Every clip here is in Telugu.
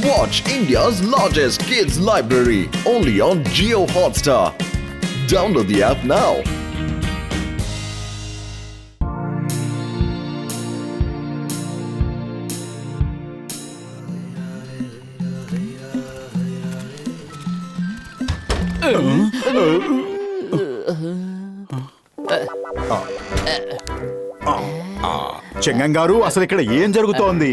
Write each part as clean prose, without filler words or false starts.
Watch India's largest kids library only on Jio Hotstar. Download the app now. చెంగం గారు, అసలు ఇక్కడ ఏం జరుగుతోంది?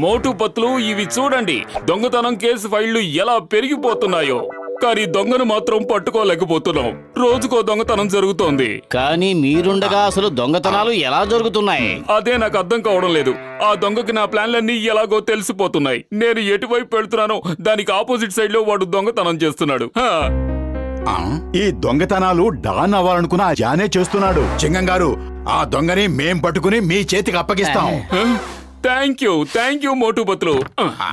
మోటు పత్లు ఇవి చూడండి. దొంగతనం కేసు ఫైళ్లు ఎలా పెరిగిపోతున్నాయో, కానీ దొంగను మాత్రం పట్టుకోలేకపోతున్నాం. రోజుకో దొంగతనం జరుగుతోంది. కానీ మీరుండగా అసలు దొంగతనాలు ఎలా జరుగుతున్నాయి? అదే నాకు అర్థం కావడం లేదు. ఆ దొంగకి నా ప్లాన్లన్నీ ఎలాగో తెలిసిపోతున్నాయి. నేను ఎటువైపు వెళ్తున్నానో దానికి ఆపోజిట్ సైడ్ లో వాడు దొంగతనం చేస్తున్నాడు. ఈ దొంగతనాలు డాన్ అవ్వాలనుకున్న ఆ జానే చేస్తున్నాడు. చెంగం గారు, ఆ దొంగని మేం పట్టుకుని మీ చేతికి అప్పగిస్తాం. Thank you Motu Patlu.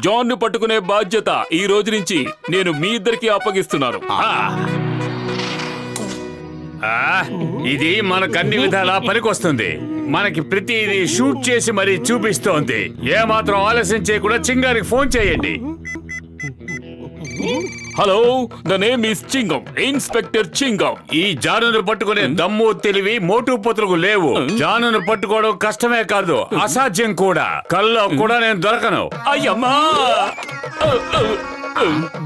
John ను పట్టుకునే బాధ్యత ఈ రోజు నుంచి నేను మీ ఇద్దరికి అప్పగిస్తున్నాను. ఇది మనకన్ని విధాలా పనికొస్తుంది. మనకి ప్రతిదీ షూట్ చేసి మరీ చూపిస్తోంది. ఏమాత్రం ఆలస్యం చేయకుండా చింగానికి ఫోన్ చేయండి. Hello, the name is చింగం, inspector చింగం. ఈ జానును పట్టుకునే దమ్ము తెలివి మోటు పత్రులకు లేవు. జానును పట్టుకోవడం కష్టమే కాదు, అసాధ్యం కూడా. కల్లో కూడా నేను దొరకను. అయ్యమ్మా,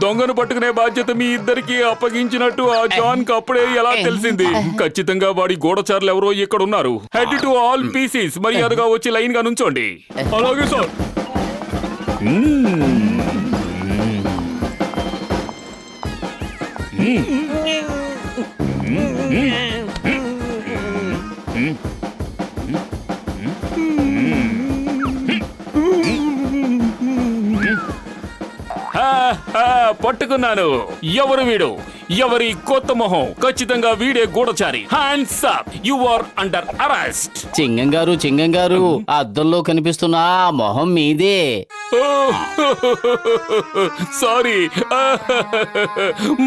దొంగను పట్టుకునే బాధ్యత మీ ఇద్దరికి అప్పగించినట్టు ఆ జాన్ కి అప్పుడే ఎలా తెలిసింది? ఖచ్చితంగా వాడి గూఢచారులు ఎవరో ఇక్కడ ఉన్నారు. హెడ్ టు ఆల్ పీసెస్, మర్యాదగా వచ్చి లైన్ గా నుంచోండి. అలాగే సార్. పట్టుకున్నాను. ఎవరు వీడు? ఎవరి కొత్త మొహం? ఖచ్చితంగా వీడే గూఢచారి. Hands up, you are under arrest. Chingam గారు, అద్దంలో కనిపిస్తున్న ఆ మొహం మీదే. సారీ.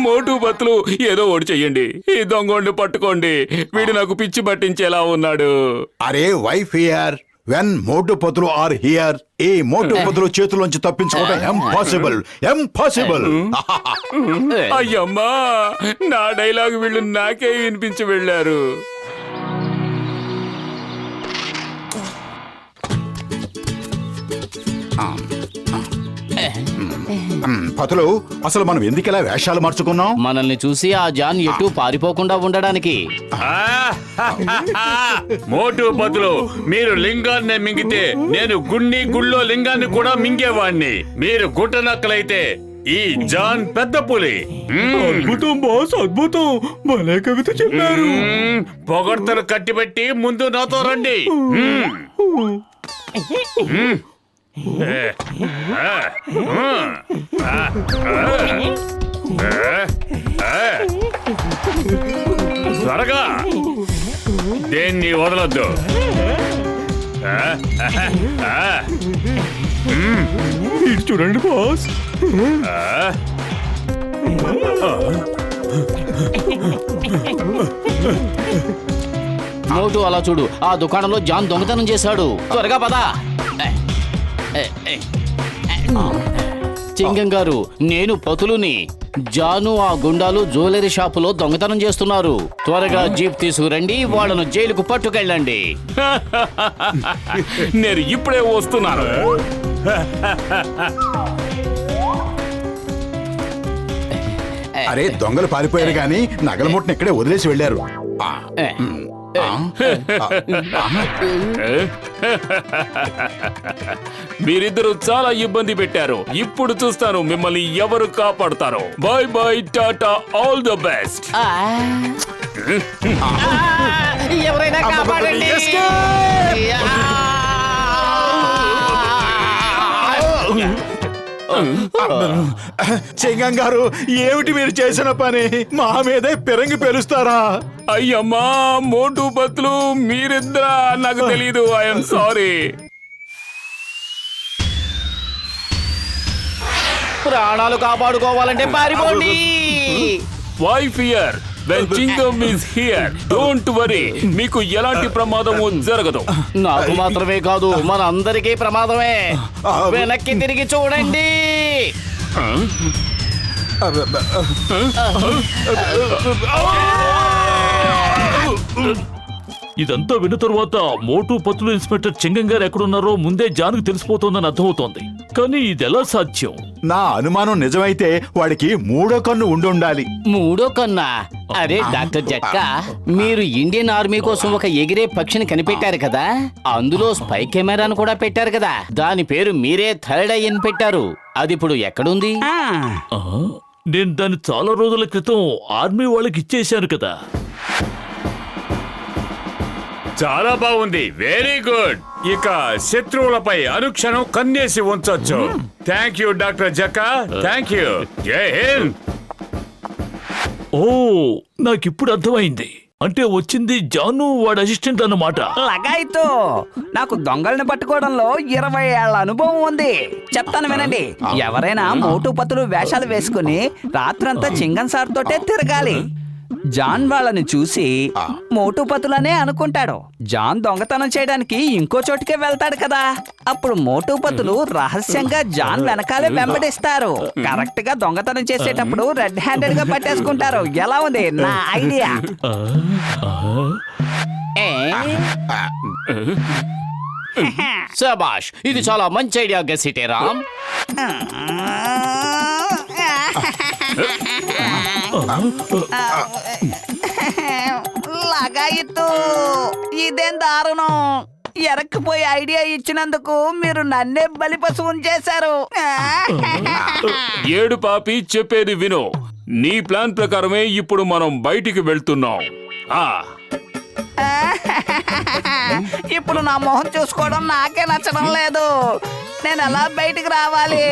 మోటు పత్లు, ఏదో ఓడి చెయ్యండి. ఈ దొంగోడిని పట్టుకోండి. వీడు నాకు పిచ్చి పట్టించేలా ఉన్నాడు. అరే why fear, when Motu Patlu are here, ఈ మోటు పతులు చేతుల్లోంచి తప్పించుకోవడం ఇంపాసిబుల్. అయ్యమ్మా, నా డైలాగ్ వీళ్ళు నాకే వినిపించి వెళ్ళారు. పతులు, అసలు మనం ఎందుకు వేషాలు మార్చుకున్నాం? మనల్ని చూసి ఆ జాన్ ఎటు పారిపోకుండా ఉండడానికి. మోటు పత్రులు, మీరు లింగాన్ని మింగితే నేను గుళ్ళో లింగాన్ని కూడా మింగేవాణ్ణి. మీరు గుట్టనక్కలైతే ఈ జాన్ పెద్ద పులి. అద్భుతం బాస్, అద్భుతం. భలే కవిత చెప్పారు. పొగడ్తలు కట్టిపెట్టి ముందు నాతో రండి. త్వరగా, దేన్ని వదలొద్దు. చూడండి బాస్. మోటు అలా చూడు, ఆ దుకాణంలో జాన్ దొంగతనం చేశాడు. త్వరగా పద. చింగం గారు, నేను పతులుని. జాను ఆ గుండాలు జ్యువెలరీ షాపులో దొంగతనం చేస్తున్నారు. త్వరగా జీప్ తీసుకురండి, వాళ్ళను జైలుకు పట్టుకెళ్ళండి. నేను ఇప్పుడే వస్తున్నాను. అరే, దొంగలు పారిపోయారు గాని నగల మూటను ఇక్కడే వదిలేసి వెళ్ళారు. మీరిద్దరూ చాలా ఇబ్బంది పెట్టారు. ఇప్పుడు చూస్తాను మిమ్మల్ని ఎవరు కాపాడుతారో. Bye bye, tata, all the best. ఎవరైనా కాపాడండి. చెంగం గారు, ఏమిటి మీరు చేసిన పని? మా మీదే పిరంగి పేలుస్తారా? అయ్యమ్మా, మోటు పత్లు, మీరిద్దరా? నాకు తెలీదు. I'm sorry. ప్రాణాలు కాపాడుకోవాలంటే పారిపోండి. Why fear, when Chingam is here, don't worry. మీకు ఎలాంటి ప్రమాదము జరగదు. నాకు మాత్రమే కాదు, మన అందరికీ ప్రమాదమే. వెనక్కి తిరిగి చూడండి. ఇదంతా విన్న తరువాత మోటు పత్తులు ఇన్స్పెక్టర్ చింగం గారు ఎక్కడున్నారో ముందే జాన్కు తెలిసిపోతోందని అర్థమవుతోంది. కానీ ఇది ఎలా సాధ్యం? నా అనుమానం నిజమైతే వాడికి మూడో కన్ను ఉండాలి. మూడో కన్నా? అరే డాక్టర్ జక్క, మీరు ఇండియన్ ఆర్మీ కోసం ఒక ఎగిరే పక్షిని కనిపెట్టారు కదా, అందులో స్పై కెమెరాను కూడా పెట్టారు కదా, దాని పేరు మీరే థర్డ్ ఐ అని పెట్టారు. అది ఇప్పుడు ఎక్కడుంది? నేను దాన్ని చాలా రోజుల క్రితం ఆర్మీ వాళ్ళకి ఇచ్చేశాను కదా. చాలా బాగుంది, వెరీ గుడ్. ఇక శత్రువులపై అనుక్షణం కన్నేసి ఉంచొచ్చు. Thank you doctor Jhatka, thank you. Jai Hind. ఓ, నాకిప్పుడు అర్థమైంది. అంటే వచ్చింది జాను వాడి అసిస్టెంట్ అన్నమాట. లగాయితో నాకు దొంగల్ని పట్టుకోవడంలో 20 ఏళ్ల అనుభవం ఉంది. చెప్తాను వినండి. ఎవరైనా మోటు పతులు వేషాలు వేసుకుని రాత్రంతా చింగన్ సార్ తోటే తిరగాలి. జాన్ వాళ్ళని చూసి మోటు పతులనే అనుకుంటాడు. జాన్ దొంగతనం చేయడానికి ఇంకో చోటుకే వెళ్తాడు కదా, అప్పుడు మోటు పతులు రహస్యంగా జాన్ వెనకాలే వెంబడిస్తారు. కరెక్ట్ గా దొంగతనం చేసేటప్పుడు రెడ్ హ్యాండెడ్ గా పట్టేసుకుంటారు. ఎలా ఉంది నా ఐడియా? శబాష్, ఇది చాలా మంచి ఐడియా గసిటే రామ్. లగాయితూ ఇదేం దారుణం. ఎరక్కిపోయి ఐడియా ఇచ్చినందుకు మీరు నన్నే బలిపశువుని చేశారు. ఏడు పాపి, చెప్పేది విను. నీ ప్లాన్ ప్రకారమే ఇప్పుడు మనం బయటికి వెళ్తున్నాం. ఇప్పుడు నా మొహం చూసుకోవడం నాకే నచ్చడం లేదు. నేను ఎలా బయటికి రావాలి?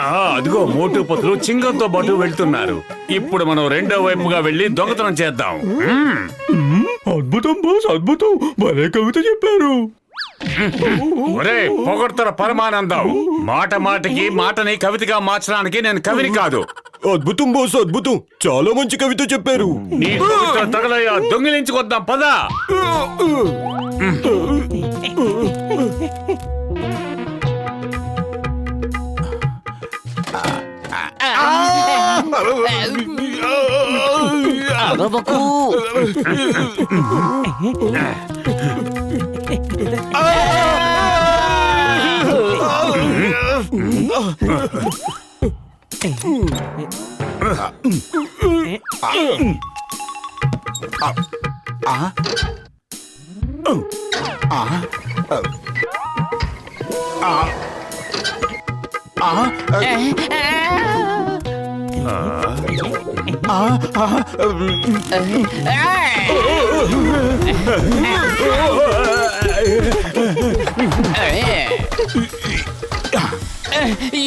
అదిగో మోటు పతులు చింగంతో పాటు వెళ్తున్నారు. ఇప్పుడు మనం రెండో వైపుగా వెళ్ళి దొంగతనం చేద్దాం. అద్భుతం బాస్, అద్భుతం. భలే కవిత చెప్పారు. ఒరే పొగడ్తల పరమానందం, మాట మాటకి మాటని కవితగా మార్చడానికి నేను కవిని కాదు. అద్భుతం బాస్, అద్భుతం. చాలా మంచి కవిత చెప్పారు. నీ కవిత తగలయ్యా, దొంగిలించుకొద్దాం పదా. అరవకు.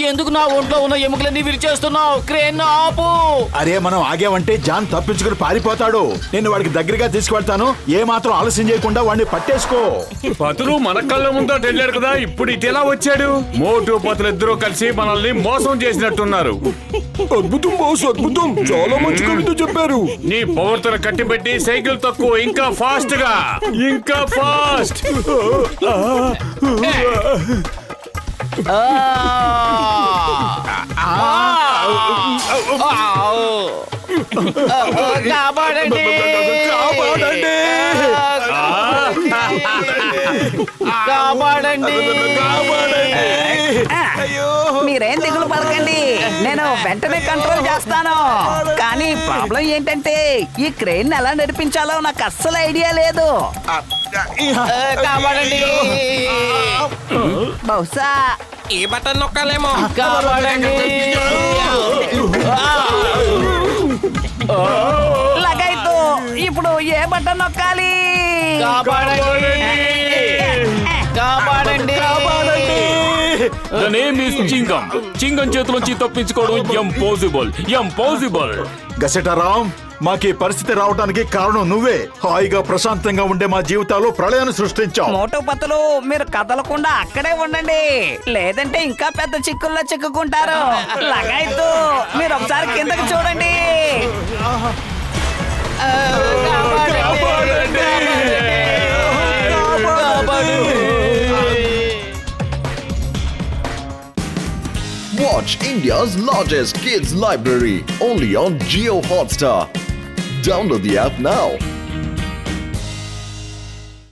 ఎందుకు నా ఒంట్లో ఉన్న ఎముకలన్నీ విరిచేస్తున్నావు? క్రేన్ ఆపు. అరే మనం ఆగామంటే జాన్ తప్పించుకుని పారిపోతాడు. నేను వాడికి దగ్గరగా తీసుకువెళ్తాను. ఏ మాత్రం ఆలస్యం చేయకుండా వాడిని పట్టేసుకో. పతులు మన కళ్ళ ముందు వెళ్ళాడు కదా, ఇప్పుడు ఇటు ఎలా వచ్చాడు? మోటు పతులు ఇద్దరు కలిసి మనల్ని మోసం చేసినట్టున్నారు. అద్భుతం బాస్, అద్భుతం. చాలా మంచి కవిత చెప్పారు. నీ పొగడ్తలు కట్టిపెట్టి సైకిల్ తక్కువ, ఇంకా ఫాస్ట్ గా, ఇంకా ఫాస్ట్. కాపాడండి, కాపాడండి. మీరేం దిగులు పడకండి, నేను వెంటనే కంట్రోల్ చేస్తాను. కానీ ప్రాబ్లం ఏంటంటే ఈ క్రెయిన్ ఎలా నడిపించాలో నాకు అస్సలు ఐడియా లేదు. కాపాడండి. బహుశా ఈ బటన్ నొక్కాలేమో. కాపాడండి. లగైతు ఇప్పుడు ఏ బటన్ నొక్కాలి? కాపాడండి, కాపాడండి. The name is చింగం. చింగం చేతులోంచి తప్పించుకోవడం ఇంపాసిబుల్. గసెటరామ్, మాకు ఈ పరిస్థితి రావడానికి కారణం నువ్వే. హాయిగా ప్రశాంతంగా ఉండే మా జీవితాల్లో ప్రళయాన్ని సృష్టించావు. మోటు పత్తులు మీరు కదలకుండా అక్కడే ఉండండి, లేదంటే ఇంకా పెద్ద చిక్కుల్లో చిక్కుకుంటారు. లగాయత్తు మీరు ఒకసారి కిందకి చూడండి. Watch India's largest kids library only on Geo Hotstar. Download the app now.